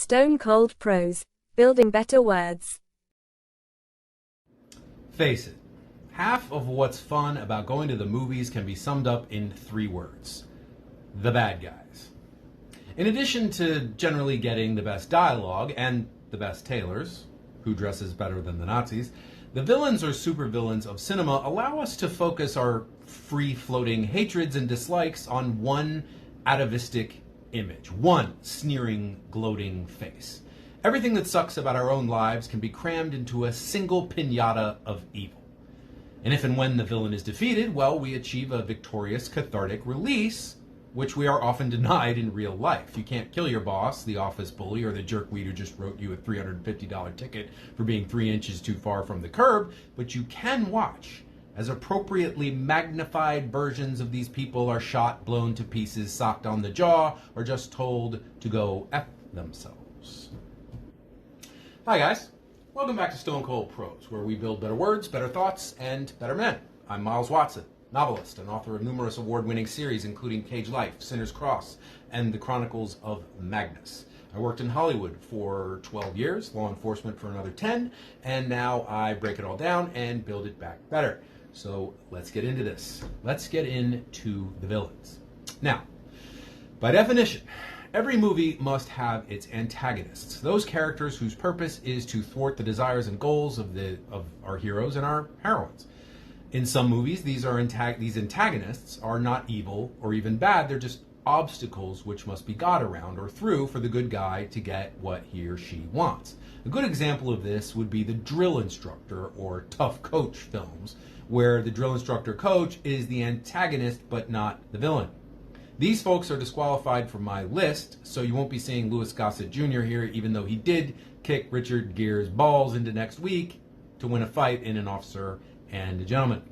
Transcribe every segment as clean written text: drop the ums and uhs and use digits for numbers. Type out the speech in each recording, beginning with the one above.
Stone cold prose. Building better words. Face it, half of what's fun about going to the movies can be summed up in 3 words. The bad guys. In addition to generally getting the best dialogue and the best tailors, who dresses better than the Nazis, the villains or supervillains of cinema allow us to focus our free-floating hatreds and dislikes on one atavistic image, one sneering, gloating face. Everything that sucks about our own lives can be crammed into a single piñata of evil. And if and when the villain is defeated, well, we achieve a victorious, cathartic release, which we are often denied in real life. You can't kill your boss, the office bully, or the jerkweed who just wrote you a $350 ticket for being 3 inches too far from the curb, but you can watch as appropriately magnified versions of these people are shot, blown to pieces, socked on the jaw, or just told to go F themselves. Hi guys, welcome back to Stone Cold Prose, where we build better words, better thoughts, and better men. I'm Miles Watson, novelist and author of numerous award-winning series including Cage Life, Sinner's Cross, and The Chronicles of Magnus. I worked in Hollywood for 12 years, law enforcement for another 10, and now I break it all down and build it back better. So let's get into this. Let's get into the villains. Now, by definition, every movie must have its antagonists, those characters whose purpose is to thwart the desires and goals of our heroes and our heroines. In some movies, these antagonists are not evil or even bad, they're just obstacles which must be got around or through for the good guy to get what he or she wants. A good example of this would be the drill instructor or tough coach films, where the drill instructor coach is the antagonist but not the villain. These folks are disqualified from my list, so you won't be seeing Louis Gossett Jr. here, even though he did kick Richard Gere's balls into next week to win a fight in An Officer and a Gentleman.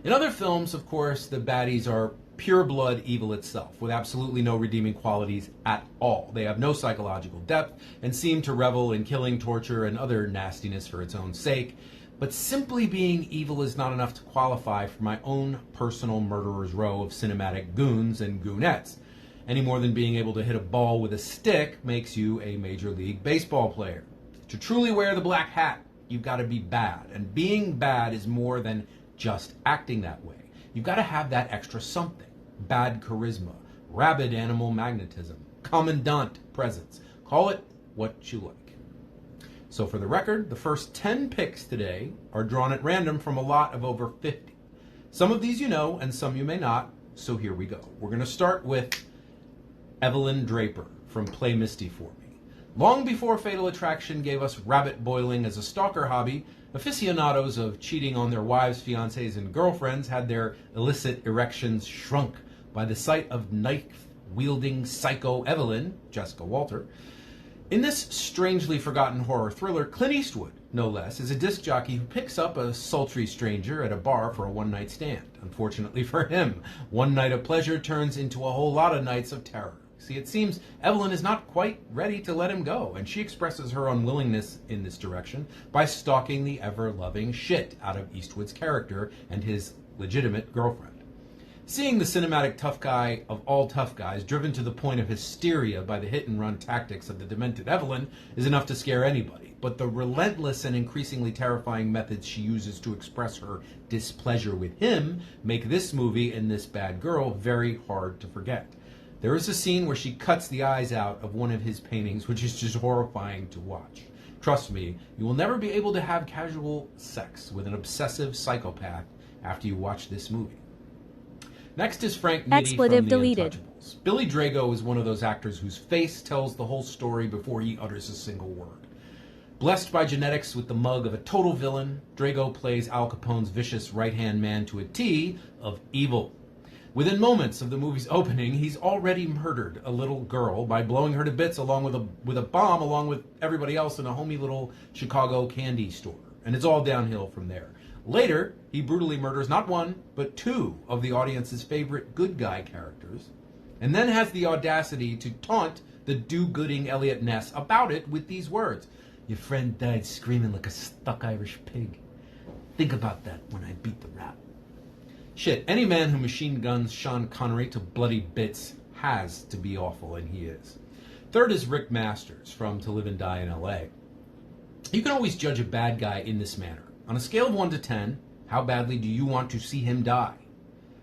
In other films, of course, the baddies are pure blood evil itself, with absolutely no redeeming qualities at all. They have no psychological depth and seem to revel in killing, torture, and other nastiness for its own sake. But simply being evil is not enough to qualify for my own personal murderer's row of cinematic goons and goonettes, any more than being able to hit a ball with a stick makes you a Major League Baseball player. To truly wear the black hat, you've got to be bad, and being bad is more than just acting that way. You've got to have that extra something. Bad charisma, rabid animal magnetism, commandant presence. Call it what you like. So for the record, the first 10 picks today are drawn at random from a lot of over 50. Some of these you know, and some you may not, so here we go. We're going to start with EVELYN DRAPER from Play Misty for Me. Long before Fatal Attraction gave us rabbit boiling as a stalker hobby, aficionados of cheating on their wives, fiancés, and girlfriends had their illicit erections shrunk by the sight of knife-wielding psycho Evelyn, Jessica Walter. In this strangely forgotten horror thriller, Clint Eastwood, no less, is a disc jockey who picks up a sultry stranger at a bar for a one-night stand. Unfortunately for him, one night of pleasure turns into a whole lot of nights of terror. See, it seems Evelyn is not quite ready to let him go, and she expresses her unwillingness in this direction by stalking the ever-loving shit out of Eastwood's character and his legitimate girlfriend. Seeing the cinematic tough guy of all tough guys driven to the point of hysteria by the hit-and-run tactics of the demented Evelyn is enough to scare anybody, but the relentless and increasingly terrifying methods she uses to express her displeasure with him make this movie and this bad girl very hard to forget. There is a scene where she cuts the eyes out of one of his paintings, which is just horrifying to watch. Trust me, you will never be able to have casual sex with an obsessive psychopath after you watch this movie. Next is Frank Nitti from The Untouchables. Billy Drago is one of those actors whose face tells the whole story before he utters a single word. Blessed by genetics with the mug of a total villain, Drago plays Al Capone's vicious right-hand man to a T of evil. Within moments of the movie's opening, he's already murdered a little girl by blowing her to bits along with a bomb along with everybody else in a homey little Chicago candy store. And it's all downhill from there. Later, he brutally murders not one, but 2 of the audience's favorite good guy characters, and then has the audacity to taunt the do-gooding Elliot Ness about it with these words. Your friend died screaming like a stuck Irish pig. Think about that when I beat the rap. Shit, any man who machine guns Sean Connery to bloody bits has to be awful, and he is. Third is Rick Masters from To Live and Die in L.A. You can always judge a bad guy in this manner. On a scale of 1 to 10, how badly do you want to see him die?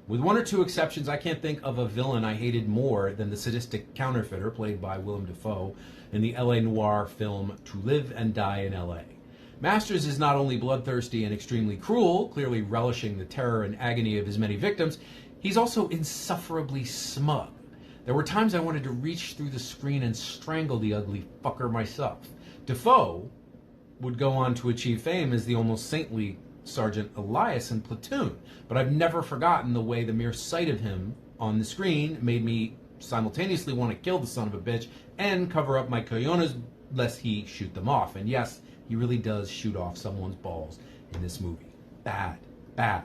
With one or two exceptions, I can't think of a villain I hated more than the sadistic counterfeiter played by Willem Dafoe in the LA noir film To Live and Die in LA. Masters is not only bloodthirsty and extremely cruel, clearly relishing the terror and agony of his many victims, he's also insufferably smug. There were times I wanted to reach through the screen and strangle the ugly fucker myself. Dafoe would go on to achieve fame as the almost saintly Sergeant Elias in Platoon, but I've never forgotten the way the mere sight of him on the screen made me simultaneously want to kill the son of a bitch and cover up my cojones lest he shoot them off. And yes, he really does shoot off someone's balls in this movie. Bad, bad.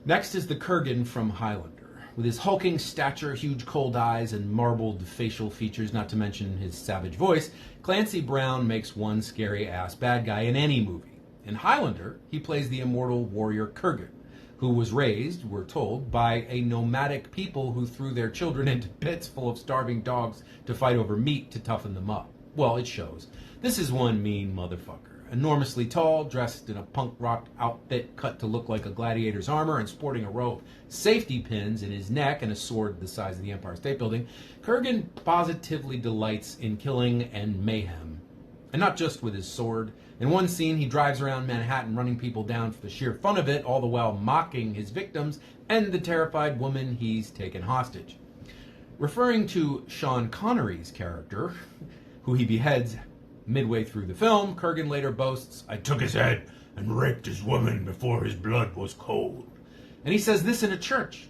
Next is the Kurgan from Highlander. With his hulking stature, huge cold eyes, and marbled facial features, not to mention his savage voice, Clancy Brown makes one scary-ass bad guy in any movie. In Highlander, he plays the immortal warrior Kurgan, who was raised, we're told, by a nomadic people who threw their children into pits full of starving dogs to fight over meat to toughen them up. Well, it shows. This is one mean motherfucker. Enormously tall, dressed in a punk rock outfit cut to look like a gladiator's armor and sporting a row of safety pins in his neck and a sword the size of the Empire State Building, Kurgan positively delights in killing and mayhem. And not just with his sword. In one scene, he drives around Manhattan running people down for the sheer fun of it, all the while mocking his victims and the terrified woman he's taken hostage. Referring to Sean Connery's character, who he beheads midway through the film, Kurgan later boasts, "I took his head and raped his woman before his blood was cold." And he says this in a church.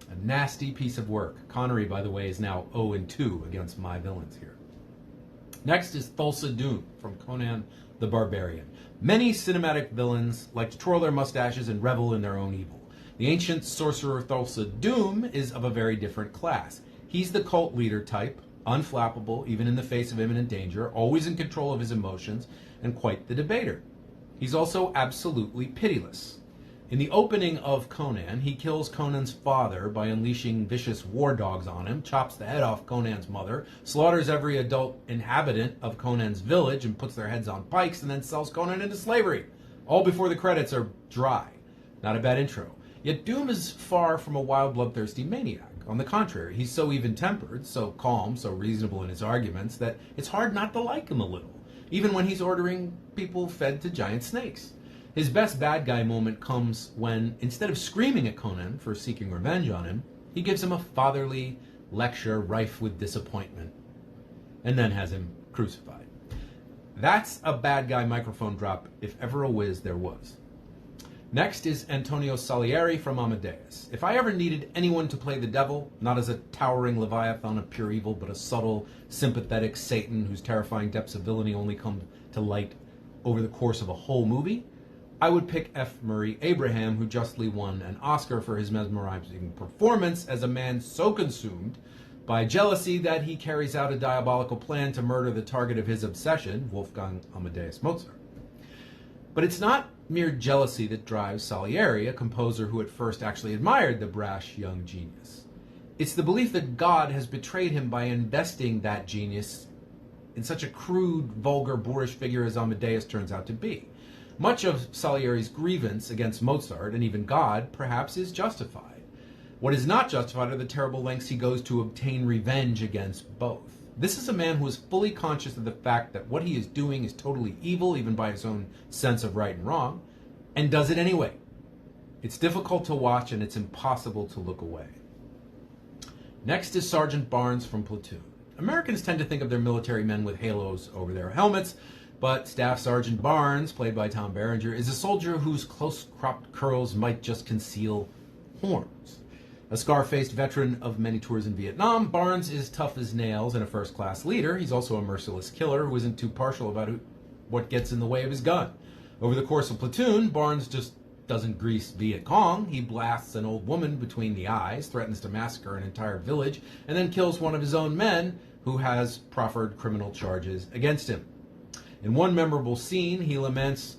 A nasty piece of work. Connery, by the way, is now 0-2 against my villains here. Next is Thulsa Doom from Conan the Barbarian. Many cinematic villains like to twirl their mustaches and revel in their own evil. The ancient sorcerer Thulsa Doom is of a very different class. He's the cult leader type, unflappable even in the face of imminent danger, always in control of his emotions, and quite the debater. He's also absolutely pitiless. In the opening of Conan, he kills Conan's father by unleashing vicious war dogs on him, chops the head off Conan's mother, slaughters every adult inhabitant of Conan's village and puts their heads on pikes, and then sells Conan into slavery, all before the credits are dry. Not a bad intro. Yet Doom is far from a wild, bloodthirsty maniac. On the contrary, he's so even-tempered, so calm, so reasonable in his arguments that it's hard not to like him a little, even when he's ordering people fed to giant snakes. His best bad guy moment comes when, instead of screaming at Conan for seeking revenge on him, he gives him a fatherly lecture rife with disappointment, and then has him crucified. That's a bad guy microphone drop, if ever a whiz there was. Next is Antonio Salieri from Amadeus. If I ever needed anyone to play the devil, not as a towering leviathan of pure evil, but a subtle, sympathetic Satan whose terrifying depths of villainy only come to light over the course of a whole movie, I would pick F. Murray Abraham, who justly won an Oscar for his mesmerizing performance as a man so consumed by jealousy that he carries out a diabolical plan to murder the target of his obsession, Wolfgang Amadeus Mozart. But it's not mere jealousy that drives Salieri, a composer who at first actually admired the brash young genius. It's the belief that God has betrayed him by investing that genius in such a crude, vulgar, boorish figure as Amadeus turns out to be. Much of Salieri's grievance against Mozart, and even God, perhaps, is justified. What is not justified are the terrible lengths he goes to obtain revenge against both. This is a man who is fully conscious of the fact that what he is doing is totally evil, even by his own sense of right and wrong, and does it anyway. It's difficult to watch, and it's impossible to look away. Next is Sergeant Barnes from Platoon. Americans tend to think of their military men with halos over their helmets, but Staff Sergeant Barnes, played by Tom Berenger, is a soldier whose close-cropped curls might just conceal horns. A scar-faced veteran of many tours in Vietnam, Barnes is tough as nails and a first-class leader. He's also a merciless killer who isn't too partial about what gets in the way of his gun. Over the course of Platoon, Barnes just doesn't grease Viet Cong. He blasts an old woman between the eyes, threatens to massacre an entire village, and then kills one of his own men who has proffered criminal charges against him. In one memorable scene, he laments,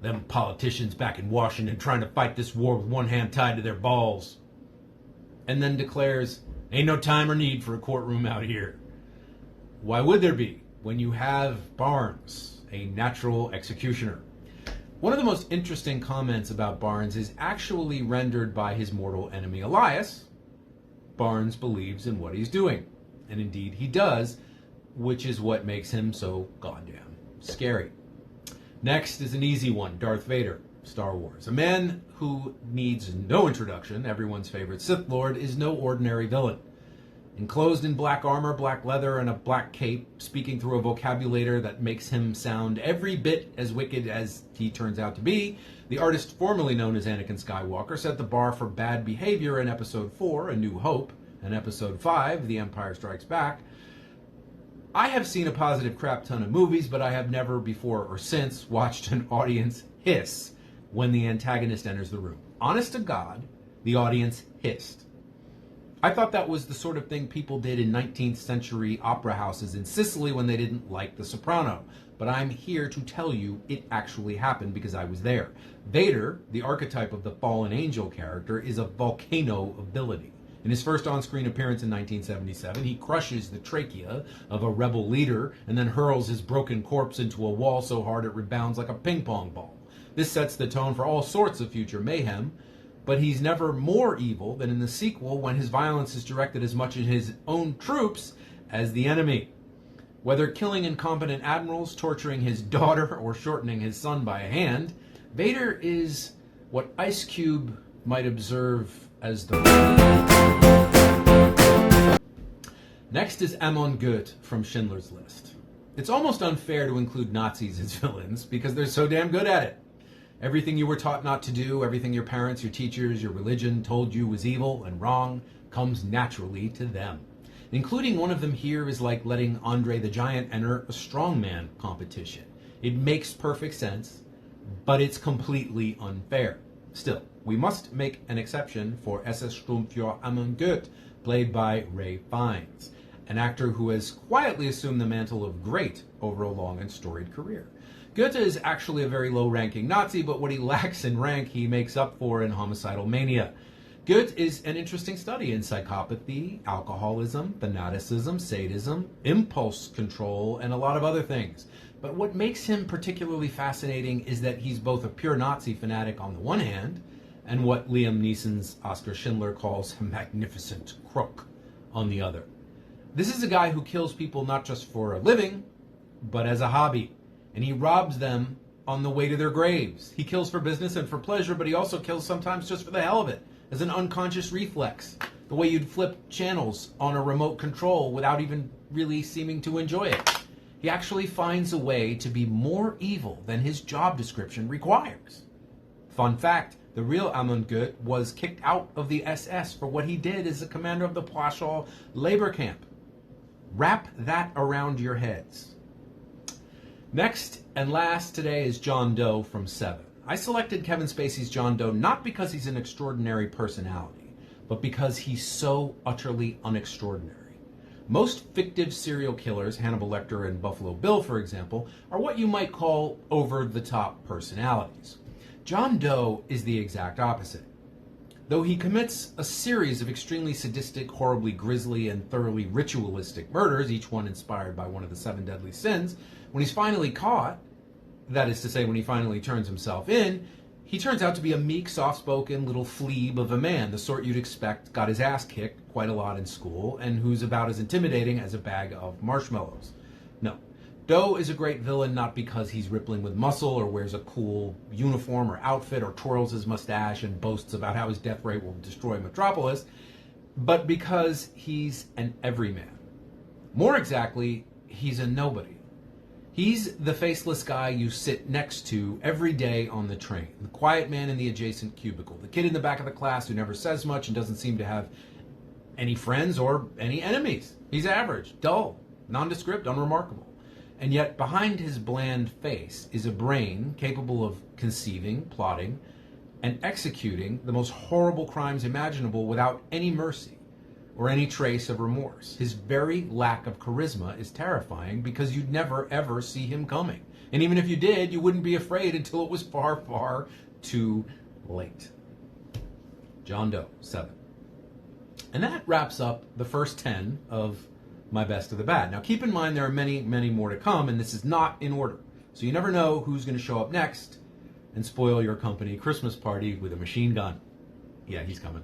"Them politicians back in Washington trying to fight this war with one hand tied to their balls," and then declares, "Ain't no time or need for a courtroom out here." Why would there be when you have Barnes, a natural executioner? One of the most interesting comments about Barnes is actually rendered by his mortal enemy Elias. Barnes believes in what he's doing, and indeed he does, which is what makes him so goddamn scary. Next is an easy one, Darth Vader, Star Wars. A man who needs no introduction, everyone's favorite Sith Lord, is no ordinary villain. Enclosed in black armor, black leather, and a black cape, speaking through a vocabulary that makes him sound every bit as wicked as he turns out to be, the artist formerly known as Anakin Skywalker set the bar for bad behavior in Episode 4, A New Hope, and Episode 5, The Empire Strikes Back. I have seen a positive crap ton of movies, but I have never before or since watched an audience hiss when the antagonist enters the room. Honest to God, the audience hissed. I thought that was the sort of thing people did in 19th century opera houses in Sicily when they didn't like The Soprano. But I'm here to tell you it actually happened because I was there. Vader, the archetype of the fallen angel character, is a volcano of ability. In his first on-screen appearance in 1977, he crushes the trachea of a rebel leader and then hurls his broken corpse into a wall so hard it rebounds like a ping pong ball. This sets the tone for all sorts of future mayhem, but he's never more evil than in the sequel when his violence is directed as much at his own troops as the enemy. Whether killing incompetent admirals, torturing his daughter, or shortening his son by a hand, Vader is what Ice Cube might observe as the... Next is Amon Goethe from Schindler's List. It's almost unfair to include Nazis as villains because they're so damn good at it. Everything you were taught not to do, everything your parents, your teachers, your religion told you was evil and wrong, comes naturally to them. Including one of them here is like letting Andre the Giant enter a strongman competition. It makes perfect sense, but it's completely unfair. Still, we must make an exception for SS Sturmführer Amon Goethe, played by Ray Fiennes, an actor who has quietly assumed the mantle of great over a long and storied career. Goethe is actually a very low-ranking Nazi, but what he lacks in rank, he makes up for in homicidal mania. Goethe is an interesting study in psychopathy, alcoholism, fanaticism, sadism, impulse control, and a lot of other things. But what makes him particularly fascinating is that he's both a pure Nazi fanatic on the one hand, and what Liam Neeson's Oskar Schindler calls a magnificent crook on the other. This is a guy who kills people not just for a living, but as a hobby. And he robs them on the way to their graves. He kills for business and for pleasure, but he also kills sometimes just for the hell of it, as an unconscious reflex, the way you'd flip channels on a remote control without even really seeming to enjoy it. He actually finds a way to be more evil than his job description requires. Fun fact, the real Amon Goethe was kicked out of the SS for what he did as the commander of the Plaszow labor camp. Wrap that around your heads. Next and last today is John Doe from Seven. I selected Kevin Spacey's John Doe not because he's an extraordinary personality, but because he's so utterly unextraordinary. Most fictive serial killers, Hannibal Lecter and Buffalo Bill, for example, are what you might call over-the-top personalities. John Doe is the exact opposite. Though he commits a series of extremely sadistic, horribly grisly, and thoroughly ritualistic murders, each one inspired by one of the 7 deadly sins, when he's finally caught, that is to say, when he finally turns himself in, he turns out to be a meek, soft-spoken little fleeb of a man, the sort you'd expect got his ass kicked quite a lot in school, and who's about as intimidating as a bag of marshmallows. No. Doe is a great villain not because he's rippling with muscle or wears a cool uniform or outfit or twirls his mustache and boasts about how his death ray will destroy Metropolis, but because he's an everyman. More exactly, he's a nobody. He's the faceless guy you sit next to every day on the train, the quiet man in the adjacent cubicle, the kid in the back of the class who never says much and doesn't seem to have any friends or any enemies. He's average, dull, nondescript, unremarkable. And yet behind his bland face is a brain capable of conceiving, plotting, and executing the most horrible crimes imaginable without any mercy or any trace of remorse. His very lack of charisma is terrifying because you'd never ever see him coming. And even if you did, you wouldn't be afraid until it was far, far too late. John Doe, 7. And that wraps up the first 10 of my best of the bad. Now keep in mind there are many, many more to come, and this is not in order. So you never know who's going to show up next and spoil your company Christmas party with a machine gun. Yeah, he's coming.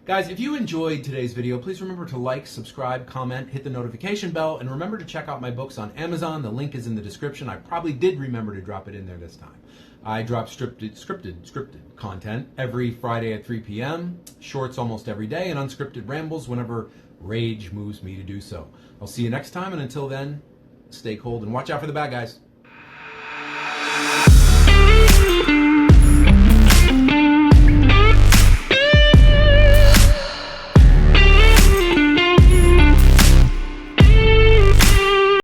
Guys, if you enjoyed today's video, please remember to like, subscribe, comment, hit the notification bell, and remember to check out my books on Amazon. The link is in the description. I probably did remember to drop it in there this time. I drop scripted content every Friday at 3 p.m., shorts almost every day, and unscripted rambles whenever rage moves me to do so. I'll see you next time, and until then, stay cold and watch out for the bad guys.